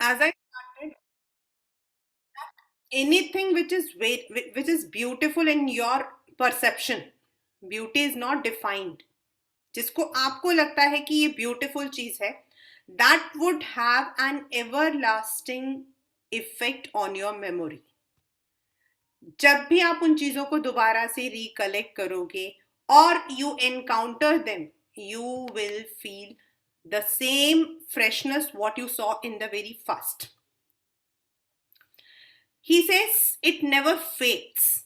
as I started, anything which is beautiful in your perception, beauty is not defined. जिसको आपको लगता है कि ये ब्यूटीफुल चीज है, that would have an everlasting effect on your memory. जब भी आप उन चीजों को दोबारा से रिकलेक्ट करोगे और you encounter them, you will feel the same freshness what you saw in the very first. He says it never fades.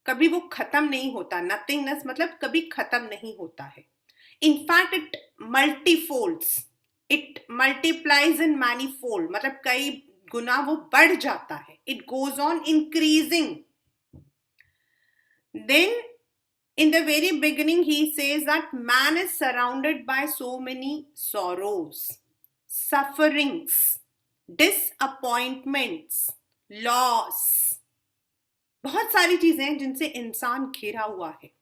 कभी वो खत्म नहीं होता. नथिंगनेस मतलब कभी खत्म नहीं होता है. In fact, it multifolds. It multiplies in manifold. मतलब कई गुना वो बढ़ जाता है. It goes on increasing. Then, in the very beginning, he says that man is surrounded by so many sorrows, sufferings, disappointments, loss. बहुत सारी चीजें हैं जिनसे इंसान घिरा हुआ है.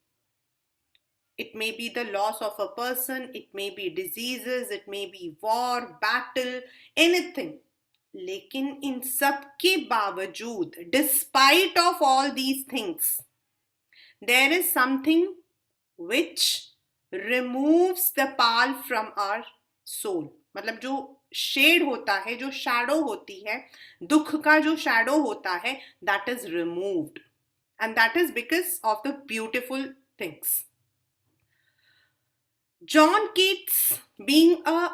It may be the loss of a person, it may be diseases, it may be war, battle, anything. लेकिन इन सब के बावजूद, despite of all these things, there is something which removes the pall from our soul. मतलब जो shade होता है, जो shadow होती है, दुख का जो शैडो होता है, that is removed. And that is because of the beautiful things. John Keats, being a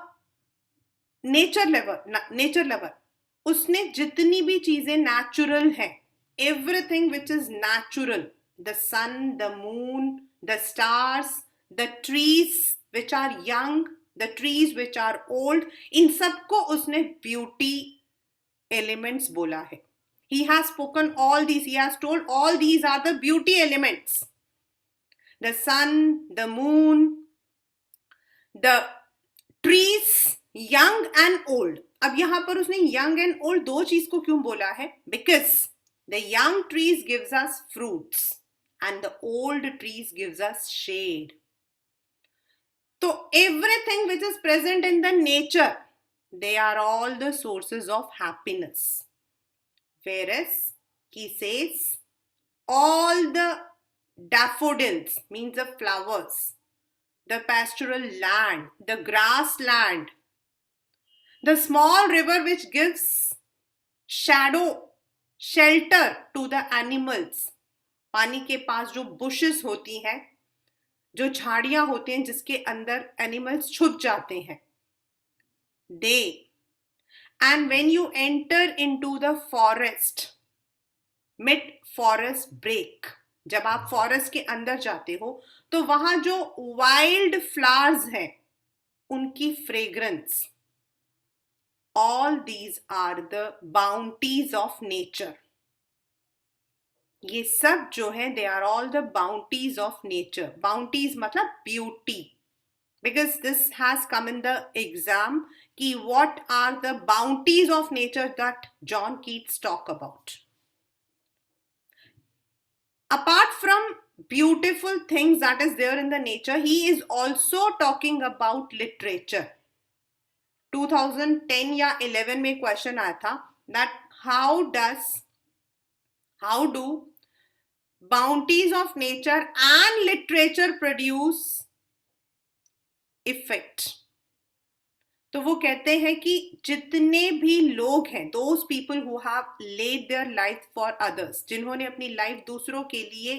nature lover, उसने जितनी भी चीजें natural हैं, everything which is natural, the sun, the moon, the stars, the trees which are young, the trees which are old, इन सबको उसने beauty elements बोला है. He has spoken all these, he has told all these are the beauty elements. The sun, the moon, the trees, young and old. अब यहां पर उसने young and old दो चीज को क्यों बोला है? Because the young trees gives us fruits and the old trees gives us shade. So everything which is present in the nature, they are all the sources of happiness. Whereas he says all the daffodils, means the flowers, the pastoral land, the grassland, the small river which gives shadow, shelter to the animals. पानी के पास जो bushes होती हैं, जो झाड़ियां होती हैं जिसके अंदर animals छुप जाते हैं. They. And when you enter into the forest, mid forest break, जब आप फॉरेस्ट के अंदर जाते हो तो वहां जो वाइल्ड फ्लावर्स हैं उनकी fragrance, all these are the bounties of nature. ये सब जो है they are all the bounties of nature. Bounties मतलब beauty, because this has come in the exam कि what are the bounties of nature that John Keats talk about. Apart from beautiful things that is there in the nature, he is also talking about literature. 2010 या 11 में question आया था that how do bounties of nature and literature produce effect. तो वो कहते हैं कि जितने भी लोग हैं, those people who have laid their life for others, जिन्होंने अपनी लाइफ दूसरों के लिए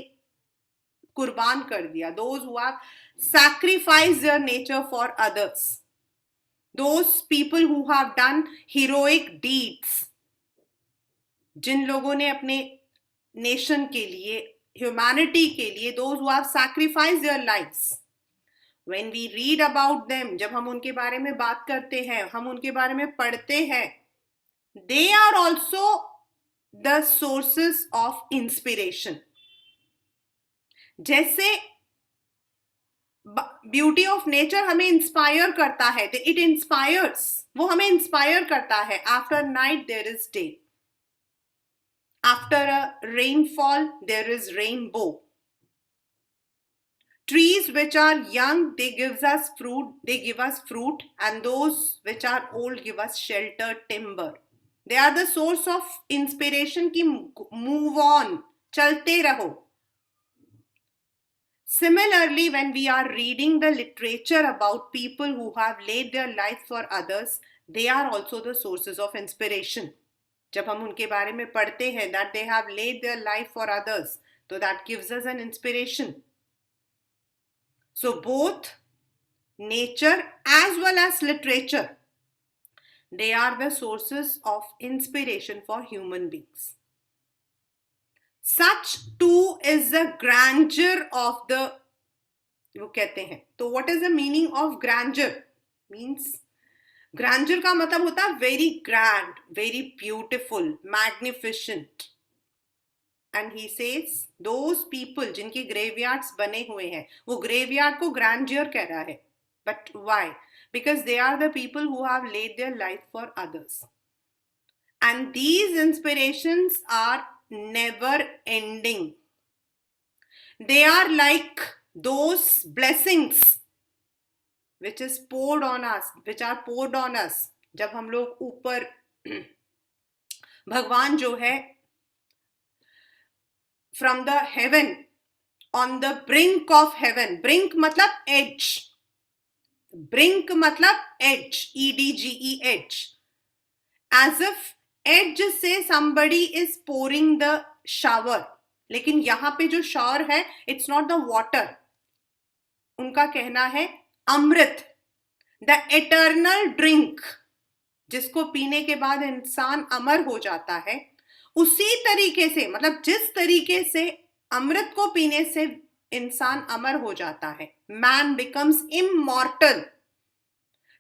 कुर्बान कर दिया, those who have sacrificed their nature for others, those people who have done heroic deeds, जिन लोगों ने अपने नेशन के लिए, ह्यूमैनिटी के लिए, those who have sacrificed their lives, when we read about them, जब हम उनके बारे में बात करते हैं, हम उनके बारे में पढ़ते हैं, they are also the sources of inspiration. जैसे ब्यूटी ऑफ नेचर हमें इंस्पायर करता है, इट इंस्पायर्स, वो हमें इंस्पायर करता है. After night there is day, after a rainfall there is rainbow. Trees which are young, they give us fruit, and those which are old give us shelter, timber. They are the source of inspiration ki move on, chalte raho. Similarly, when we are reading the literature about people who have laid their life for others, they are also the sources of inspiration. जब हम उनके बारे में पढ़ते हैं that they have laid their life for others, so that gives us an inspiration. So both nature as well as literature, they are the sources of inspiration for human beings. Such too is the grandeur of the, वो कहते हैं, तो what is the meaning of grandeur? Means grandeur का मतलब होता है very grand, very beautiful, magnificent. And he says those people जिनकी graveyards बने हुए हैं, वो graveyard को grandeur कह रहा है. But why? Because they are the people who have laid their life for others. And these inspirations are never ending. They are like those blessings which are poured on us. जब हम लोग ऊपर भगवान जो है from the heaven, on the brink of heaven, brink मतलब edge, brink मतलब edge, edge, as if edge से somebody is pouring the shower. लेकिन यहाँ पे जो shower है, it's not the water. उनका कहना है अमृत, the eternal drink, जिसको पीने के बाद इंसान अमर हो जाता है. उसी तरीके से, मतलब जिस तरीके से अमृत को पीने से इंसान अमर हो जाता है, man becomes immortal.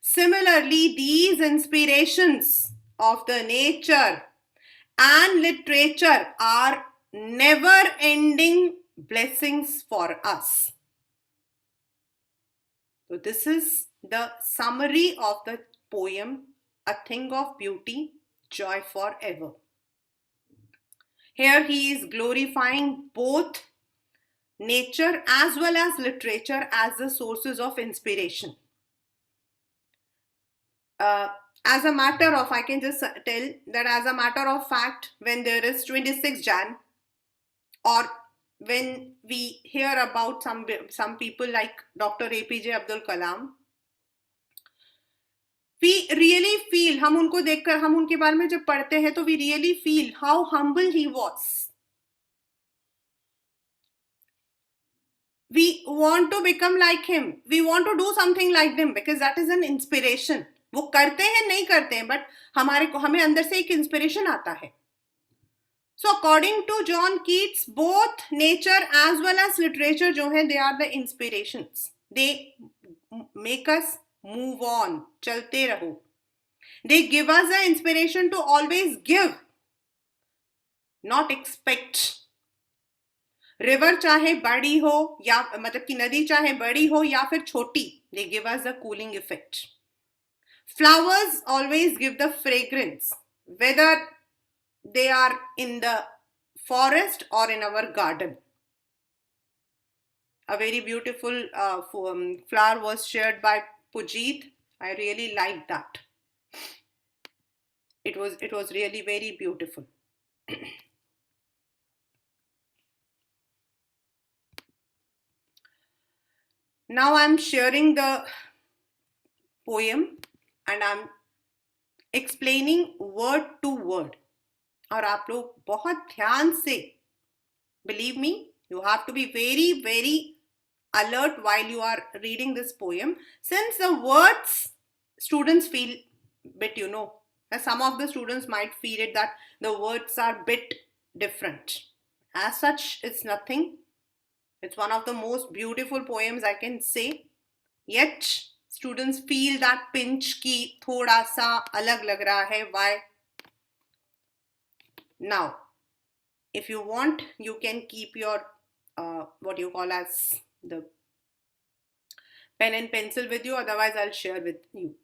Similarly, these inspirations of the nature and literature are never ending blessings for us. So this is the summary of the poem, A Thing of Beauty, Joy Forever. Here he is glorifying both nature as well as literature as the sources of inspiration. As a matter of, I can just tell that as a matter of fact, when there is 26 Jan, or when we hear about some people like Dr. APJ Abdul Kalam, we really feel, हम उनको देखकर, हम उनके बारे में जब पढ़ते हैं तो we really feel how humble he was. We want to become like him. We want to do something like him because that is an inspiration. वो करते हैं नहीं करते हैं, but हमें अंदर से एक inspiration आता है. So according to John Keats, both nature as well as literature जो है, they are the inspirations. They make us move on, चलते रहो. They give us the inspiration to always give, not expect. River चाहे बड़ी हो या मतलब कि नदी चाहे बड़ी हो या फिर छोटी, they give us the cooling effect. Flowers always give the fragrance, whether they are in the forest or in our garden. A very beautiful flower was shared by Pujit. I really liked that. It was really very beautiful. Now I'm sharing the poem and I'm explaining word to word. और आप लोग बहुत ध्यान से, believe me, you have to be very, very alert while you are reading this poem, since the words students feel bit, some of the students might feel it that the words are bit different. As such, it's nothing. It's one of the most beautiful poems I can say. Yet students feel that pinch ki thoda sa alag lag raha hai. Why? Now, if you want, you can keep your what you call as the pen and pencil with you. Otherwise, I'll share with you.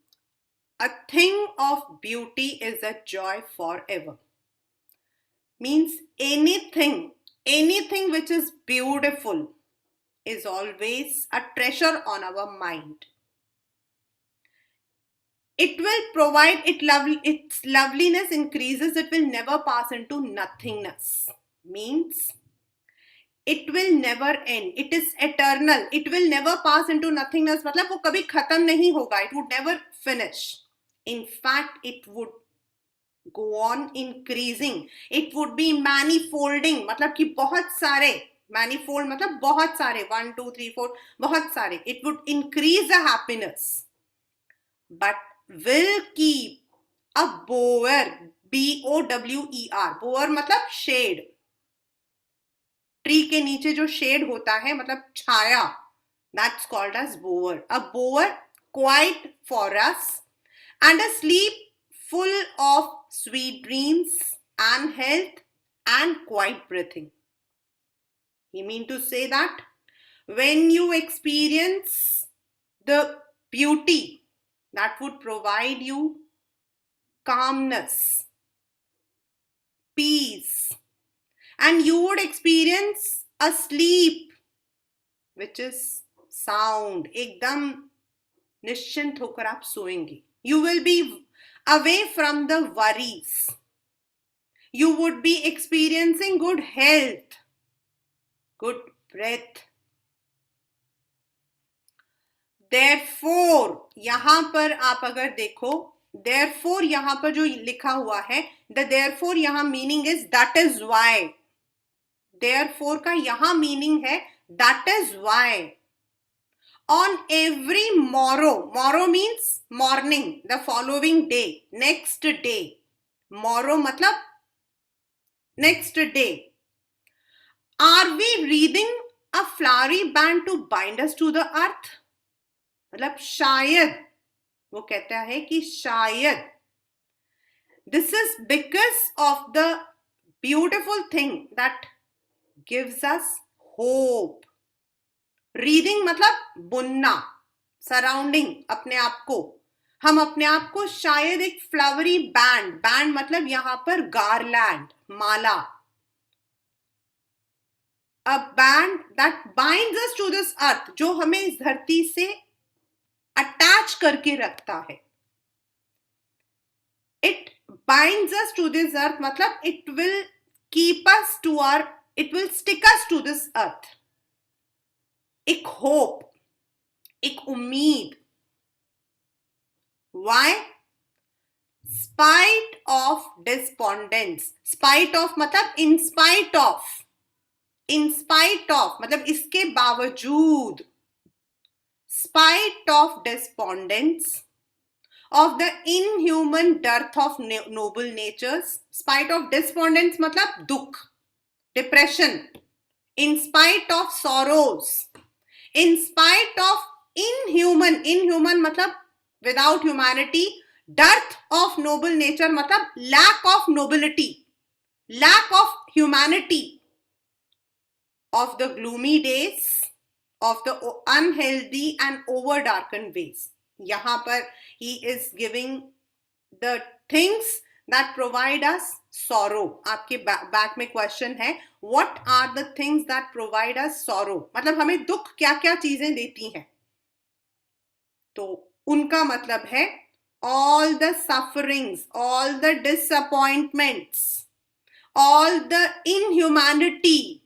A thing of beauty is a joy forever. Means anything which is beautiful is always a treasure on our mind. It will provide its loveliness increases, it will never pass into nothingness. Means it will never end, it is eternal, it will never pass into nothingness. मतलब वो कभी खत्म नहीं होगा, it would never finish. In fact, it would go on increasing, it would be manifolding, मतलब कि बहुत सारे, manifold मतलब बहुत सारे, 1 2 3 4 बहुत सारे, it would increase the happiness, but will keep a bower, BOWER, bower मतलब shade, ट्री के नीचे जो शेड होता है मतलब छाया, that's called as bower. A bower quiet for us and a sleep full of sweet dreams and health and quiet breathing. He mean to say that when you experience the beauty that would provide you calmness, peace, and you would experience a sleep which is sound, एकदम निश्चिंत होकर आप सोएंगे. You will be away from the worries. You would be experiencing good health, good breath. Therefore, यहाँ पर आप अगर देखो, therefore यहाँ पर जो लिखा हुआ है, the therefore यहाँ meaning is that is why. Therefore का यहाँ meaning है that is why. On every morrow, morrow means morning, the following day, next day. Morrow मतलब next day. Are we breathing a flowery band to bind us to the earth? मतलब शायद, वो कहता है कि शायद. This is because of the beautiful thing that gives us hope. Reading मतलब बुनना, सराउंडिंग अपने आप को, हम अपने आप को शायद एक फ्लावरी बैंड, बैंड मतलब यहां पर गारलैंड, माला, a band that binds us to this earth, जो हमें इस धरती से अटैच करके रखता है. It binds us to this earth मतलब it will keep us to our, it will stick us to this earth. एक होप, एक उम्मीद. Why? Spite of despondence. Spite of मतलब in spite of. In spite of मतलब इसके बावजूद. Spite of despondence, of the inhuman dearth of noble natures. Spite of despondence मतलब दुख, depression. In spite of sorrows. In spite of inhuman, inhuman मतलब without humanity, dearth of noble nature मतलब lack of nobility, lack of humanity, of the gloomy days, of the unhealthy and over darkened ways. यहाँ पर he is giving the things that provide us sorrow. आपके back में question है, what are the things that provide us sorrow? मतलब हमें दुख क्या क्या चीजें देती हैं. तो उनका मतलब है all the sufferings, all the disappointments, all the inhumanity.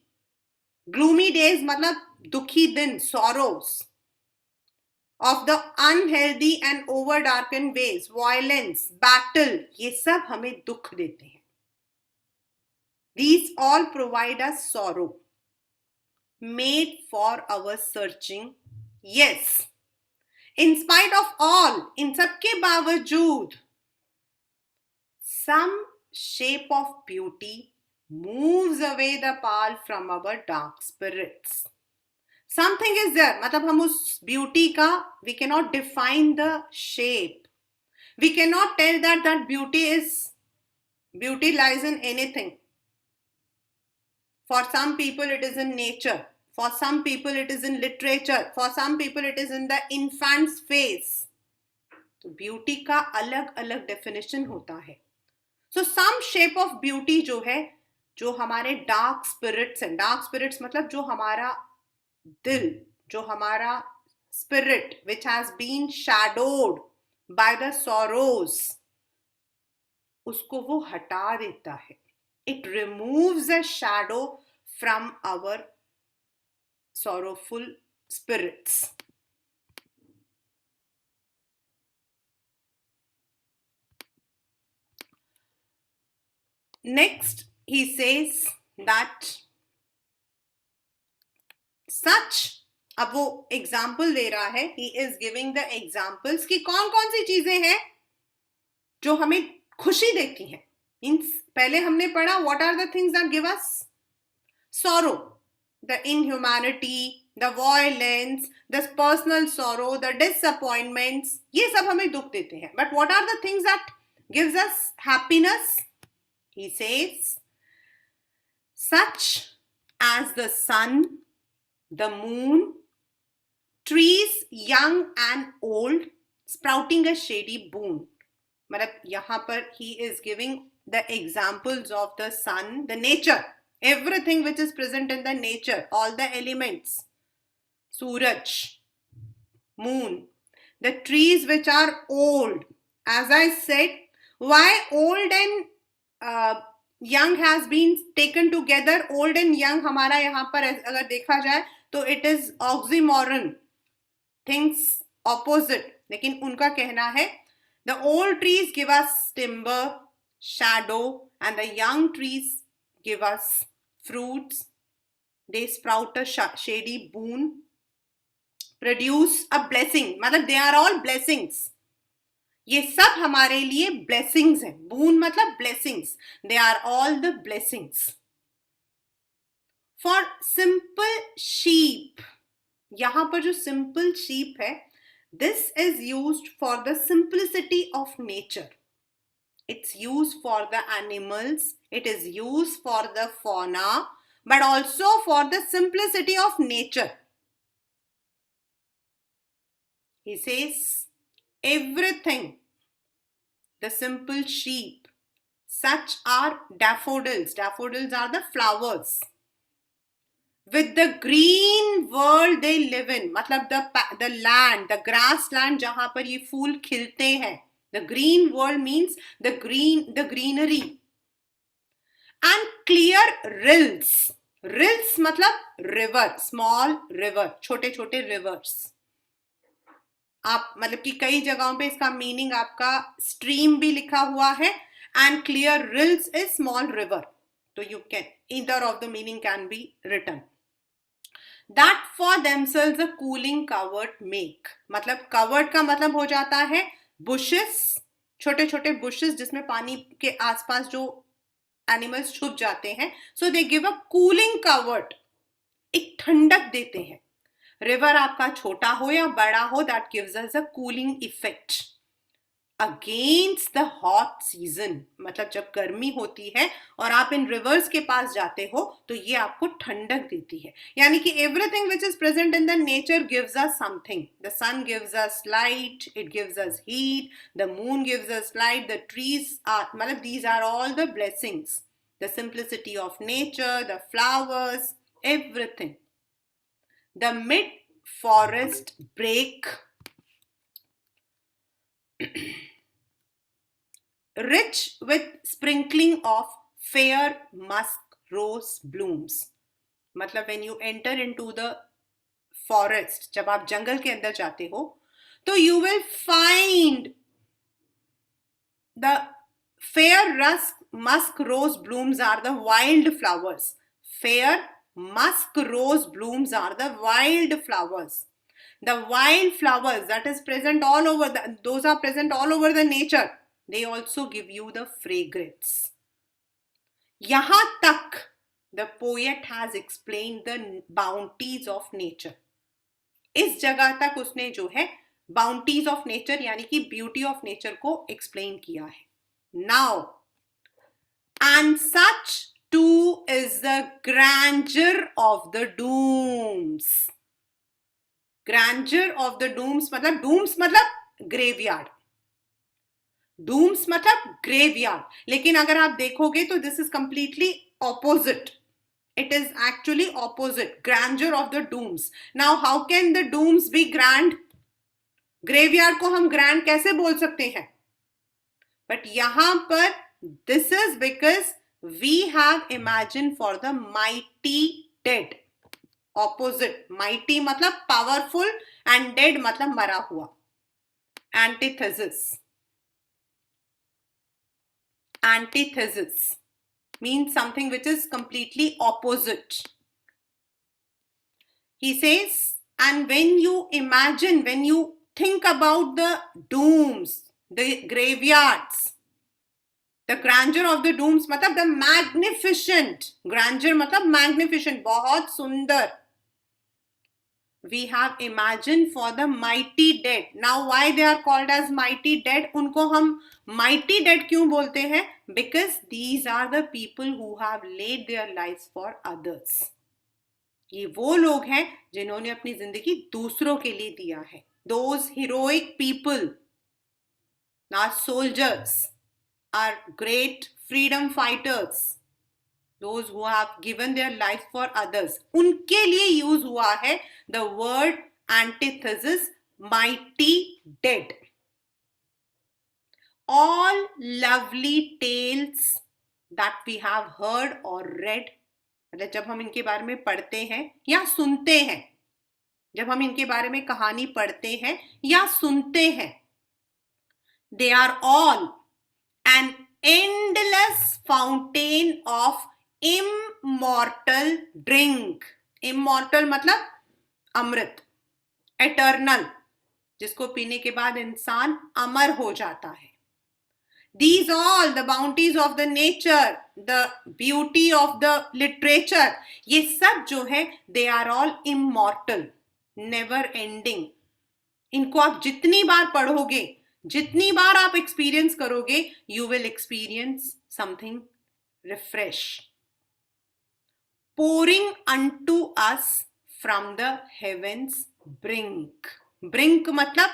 Gloomy days मतलब दुखी दिन, sorrows, of the unhealthy and over darkened ways, violence, battle, ये सब हमें दुख देते हैं. These all provide us sorrow, made for our searching. Yes, in spite of all, इन सब के बावजूद, some shape of beauty moves away the pall from our dark spirits. Something is there, मतलब हम उस beauty का, we cannot define the shape. We cannot tell that that beauty lies in anything. For some people it is in nature. For some people it is in literature. For some people it is in the infant's face. तो beauty का अलग अलग definition होता है. So some shape of beauty जो है, जो हमारे dark spirits हैं, dark spirits मतलब जो हमारा दिल, जो हमारा spirit which has been shadowed by the sorrows, उसको वो हटा देता है. It removes a shadow from our sorrowful spirits. Next, he says that such, अब वो एग्जाम्पल दे रहा है, he is giving the examples कि कौन कौन सी चीजें हैं जो हमें खुशी देती हैं. मीन्स पहले हमने पढ़ा what are the things that give us sorrow, the inhumanity, the violence, the personal sorrow, the disappointments, ये सब हमें दुख देते हैं. But what are the things that gives us happiness? He says, such as the sun, the moon, trees young and old, sprouting a shady boon. मतलब यहाँ पर he is giving the examples of the sun, the nature, everything which is present in the nature, all the elements, Suraj, moon, the trees which are old. As I said, why old and young has been taken together? Old and young हमारा यहाँ पर अगर देखा जाए तो it is oxymoron, things opposite. लेकिन उनका कहना है the old trees give us timber, shadow, and the young trees give us fruits. They sprout a shady boon, produce a blessing. मतलब they are all blessings. ये सब हमारे लिए blessings हैं. boon मतलब blessings. They are all the blessings. For simple sheep, यहाँ पर जो simple sheep है, this is used for the simplicity of nature. It's used for the animals, it is used for the fauna, but also for the simplicity of nature. He says, everything, the simple sheep, such are daffodils. Daffodils are the flowers. With the green world they live in, मतलब the land, the grassland जहाँ पर ये फूल खिलते हैं. The green world means the greenery. And clear rills. Rills मतलब river, small river, छोटे छोटे rivers. आप मतलब कि कई जगहों पे इसका मीनिंग आपका stream भी लिखा हुआ है, and clear rills is small river. So you can, either of the meaning can be written. That for themselves a cooling covert make. मतलब covered का मतलब हो जाता है bushes, छोटे छोटे bushes जिसमें पानी के आसपास जो animals छुप जाते हैं. So they give a cooling covert. एक ठंडक देते हैं. River आपका छोटा हो या बड़ा हो, that gives us a cooling effect. Against the hot season, मतलब जब गर्मी होती है और आप इन रिवर्स के पास जाते हो तो ये आपको ठंडक देती है. यानी कि everything which is present in the nature gives us something. The sun gives us light, it gives us heat, the moon gives us light, the trees are, मतलब these are all the blessings. The simplicity of nature, the flowers, everything. The mid forest break, rich with sprinkling of fair musk rose blooms. मतलब when you enter into the forest, जब आप जंगल के अंदर जाते हो तो you will find the fair musk rose blooms are the wild flowers. Fair musk rose blooms are the wild flowers. The wild flowers that is present all over those are present all over the nature. They also give you the fragrance. यहाँ तक the poet has explained the bounties of nature. इस जगह तक उसने जो है bounties of nature यानी कि beauty of nature को explain किया है. Now, and such too is the grandeur of the dooms. Grandeur of the dooms मतलब graveyard. Dooms मतलब graveyard. लेकिन अगर आप देखोगे तो this is completely opposite. It is actually opposite, grandeur of the tombs. Now how can the tombs be grand? Graveyard को हम grand कैसे बोल सकते हैं? But यहाँ पर this is because we have imagined for the mighty dead. Opposite, mighty मतलब powerful and dead मतलब मरा हुआ. Antithesis. Antithesis means something which is completely opposite. He says, and when you imagine, when you think about the dooms, the graveyards, the grandeur of the dooms, मतलब the magnificent, grandeur मतलब magnificent, बहुत सुंदर. We have imagined for the mighty dead. Now why they are called as mighty dead? उनको हम mighty dead क्यों बोलते हैं? Because these are the people who have laid their lives for others. ये वो लोग हैं जिन्होंने अपनी जिंदगी दूसरों के लिए दिया है. Those heroic people, our soldiers, our great freedom fighters, those who have given their life for others, उनके लिए यूज हुआ है the word antithesis, mighty dead. All lovely tales that we have heard or read, मतलब जब हम इनके बारे में पढ़ते हैं या सुनते हैं, जब हम इनके बारे में कहानी पढ़ते हैं या सुनते हैं, they are all an endless fountain of immortal drink. Immortal मतलब अमृत, eternal, जिसको पीने के बाद इंसान अमर हो जाता है. These all the bounties of the nature, the beauty of the literature, ये सब जो है they are all immortal, never ending. इनको आप जितनी बार पढ़ोगे, जितनी बार आप एक्सपीरियंस करोगे, you will experience something refresh. Pouring unto us from the heavens brink. Brink मतलब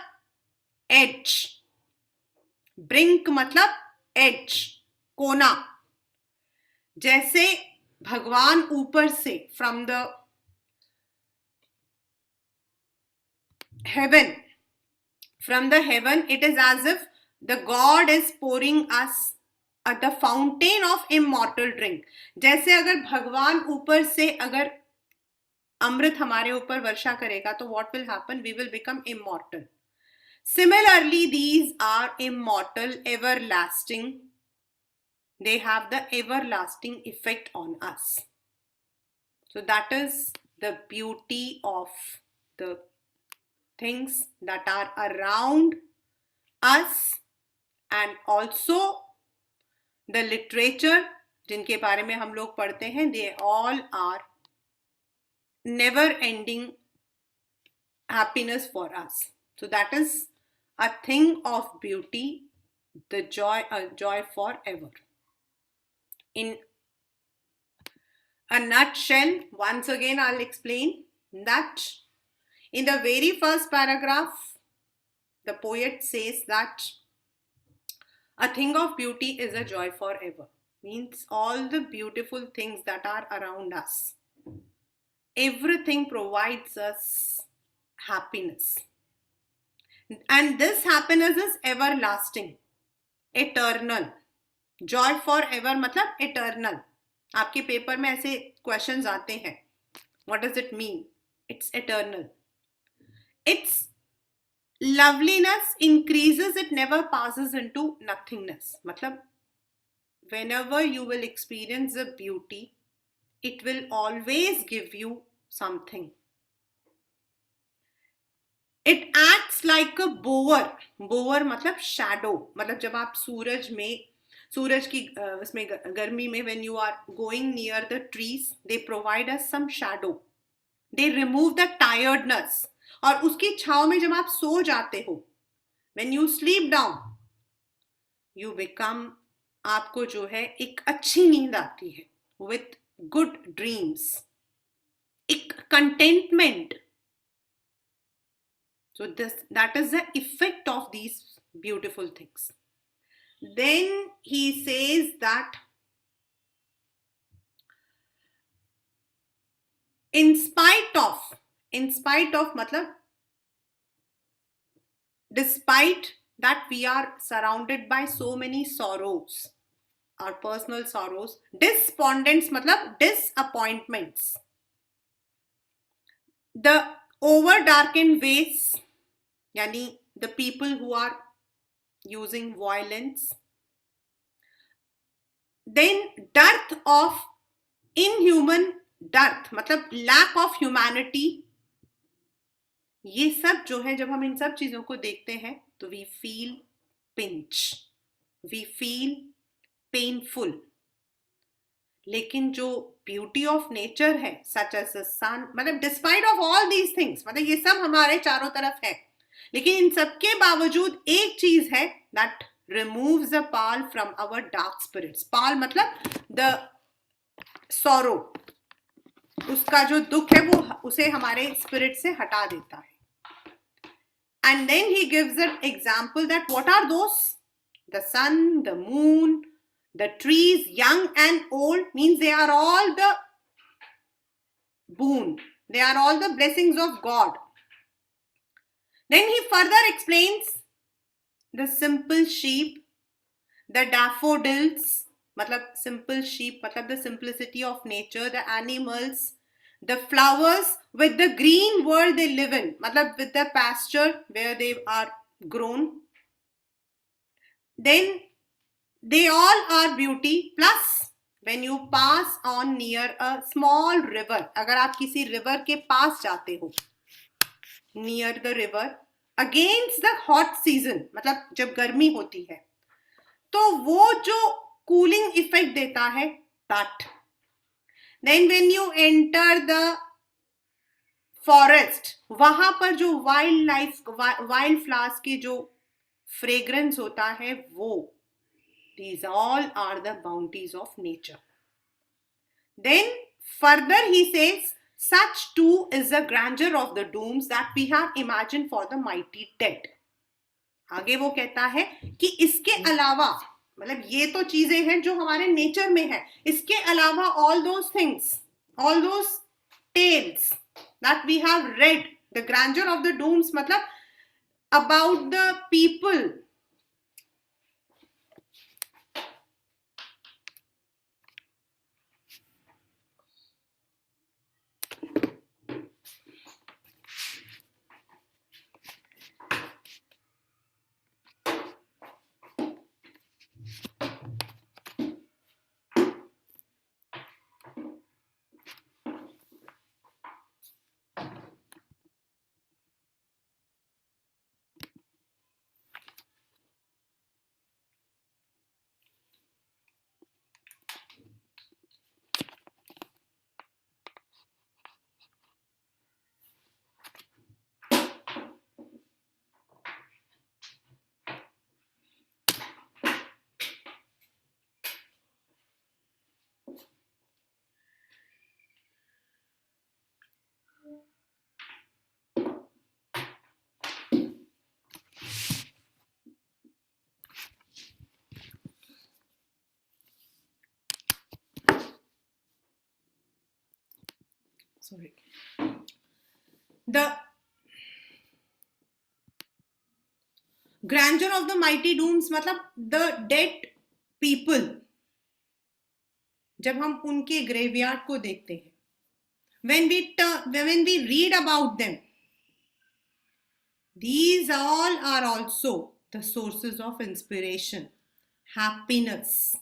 edge. Brink मतलब edge, कोना. जैसे भगवान ऊपर से from the heaven, from the heaven, it is as if the God is pouring us at the fountain of immortal drink. जैसे अगर भगवान ऊपर से अगर अमृत हमारे ऊपर वर्षा करेगा तो what will happen? We will become immortal. Similarly, these are immortal, everlasting. They have the everlasting effect on us. So that is the beauty of the things that are around us, and also the literature जिनके बारे में हम लोग पढ़ते हैं, they all are never ending happiness for us. So that is a thing of beauty, the joy, a joy forever. In a nutshell, once again I'll explain that in the very first paragraph, the poet says that a thing of beauty is a joy forever. Means all the beautiful things that are around us, everything provides us happiness. And this happiness is everlasting, eternal. Joy forever मतलब eternal. आपके paper में ऐसे questions आते हैं. What does it mean? It's eternal. Its loveliness increases, it never passes into nothingness. मतलब whenever you will experience the beauty, it will always give you something. It acts like a bower. Bower मतलब shadow. मतलब जब आप सूरज की उसमें गर्मी में when you are going near the trees, they provide us some shadow. They remove the tiredness. और उसकी छाव में जब आप सो जाते हो, when you sleep down, you become, आपको जो है एक अच्छी नींद आती है with good dreams, एक contentment. So that is the effect of these beautiful things. Then he says that In spite of मतलब despite that we are surrounded by so many sorrows, our personal sorrows, despondents मतलब disappointments, the over darkened ways, yani the people who are using violence, then dearth of inhuman, dearth मतलब lack of humanity, ये सब जो है जब हम इन सब चीजों को देखते हैं तो we feel pinch, we feel painful. लेकिन जो ब्यूटी ऑफ नेचर है सच एज द सन, मतलब despite of all these things, मतलब ये सब हमारे चारों तरफ है, लेकिन इन सब के बावजूद एक चीज है that removes the pall from our dark spirits. Pall मतलब द सॉरो, उसका जो दुख है वो उसे हमारे स्पिरिट से हटा देता है। And then he gives an example that what are those? The sun, the moon, the trees, young and old, means they are all the boon. They are all the blessings of God. Then he further explains the simple sheep, the daffodils, matlab simple sheep, matlab the simplicity of nature, the animals, the flowers with the green world they live in, matlab with the pasture where they are grown. Then they all are beauty. Plus when you pass on near a small river, अगर आप किसी river के पास जाते हो, near the river against the hot season, मतलब जब गर्मी होती है, तो वो जो cooling effect देता है, that. Then when you enter the forest, वहां पर जो wild flowers के जो fragrance होता है वो, these all are the bounties of nature. Then further he says, such too is the grandeur of the dooms that we have imagined for the mighty dead. आगे वो कहता है कि इसके अलावा, मतलब ये तो चीजें हैं जो हमारे नेचर में है, इसके अलावा all those things, all those tales that we have read, the grandeur of the dooms मतलब about the people, sorry, the grandeur of the mighty dooms मतलब the dead people, जब हम उनके ग्रेवयार्ड को देखते हैं, when we read about them, these all are also the sources of inspiration, happiness.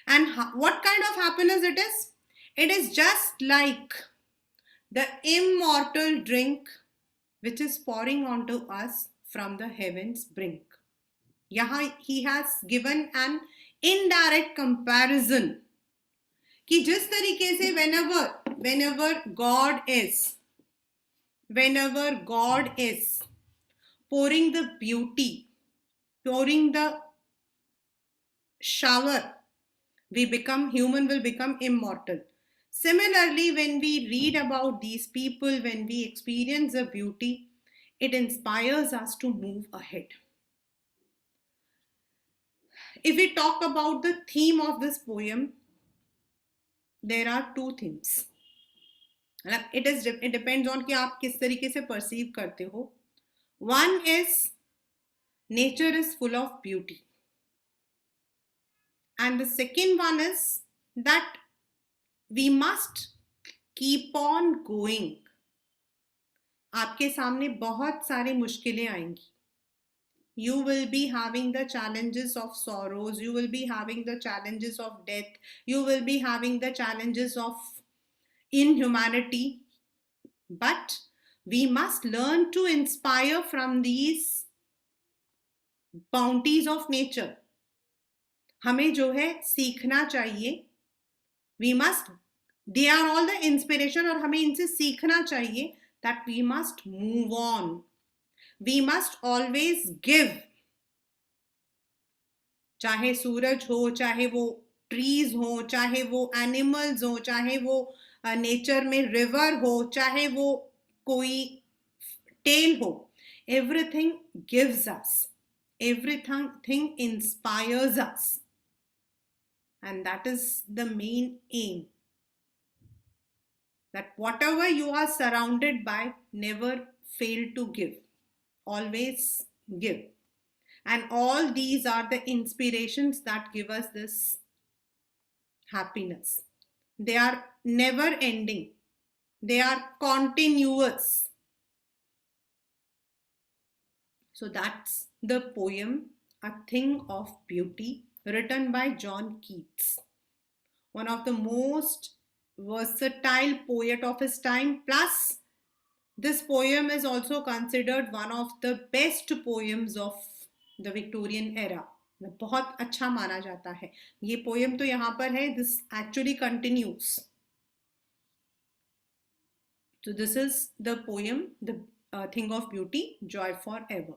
And what kind of happiness it is? It is just like the immortal drink which is pouring onto us from the heavens brink. यहाँ he has given an indirect comparison कि जिस तरीके से whenever God is pouring the beauty, pouring the shower, human will become immortal. Similarly, when we read about these people, when we experience the beauty, it inspires us to move ahead. If we talk about the theme of this poem, there are two themes. it depends on कि आप किस तरीके से perceive करते हो. One is nature is full of beauty, and the second one is that we must keep on going. आपके सामने बहुत सारी मुश्किलें आएंगी. You will be having the challenges of sorrows, you will be having the challenges of death, you will be having the challenges of inhumanity, but we must learn to inspire from these bounties of nature. हमें जो है सीखना चाहिए. We must, they are all the inspiration, और हमें इनसे सीखना चाहिए that we must move on. We must always give. चाहे सूरज हो, चाहे वो ट्रीज हो, चाहे वो एनिमल्स हो, चाहे वो नेचर में रिवर हो, चाहे वो कोई टेल हो, everything gives us, everything inspires us, and that is the main aim, that whatever you are surrounded by, never fail to give, always give. And all these are the inspirations that give us this happiness. They are never ending, they are continuous. So that's the poem A Thing of Beauty, written by John Keats, one of the most versatile poet of his time. Plus, this poem is also considered one of the best poems of the Victorian era. बहुत अच्छा माना जाता है ये poem. तो यहाँ पर है, this actually continues. So this is the poem, The Thing of Beauty, Joy Forever.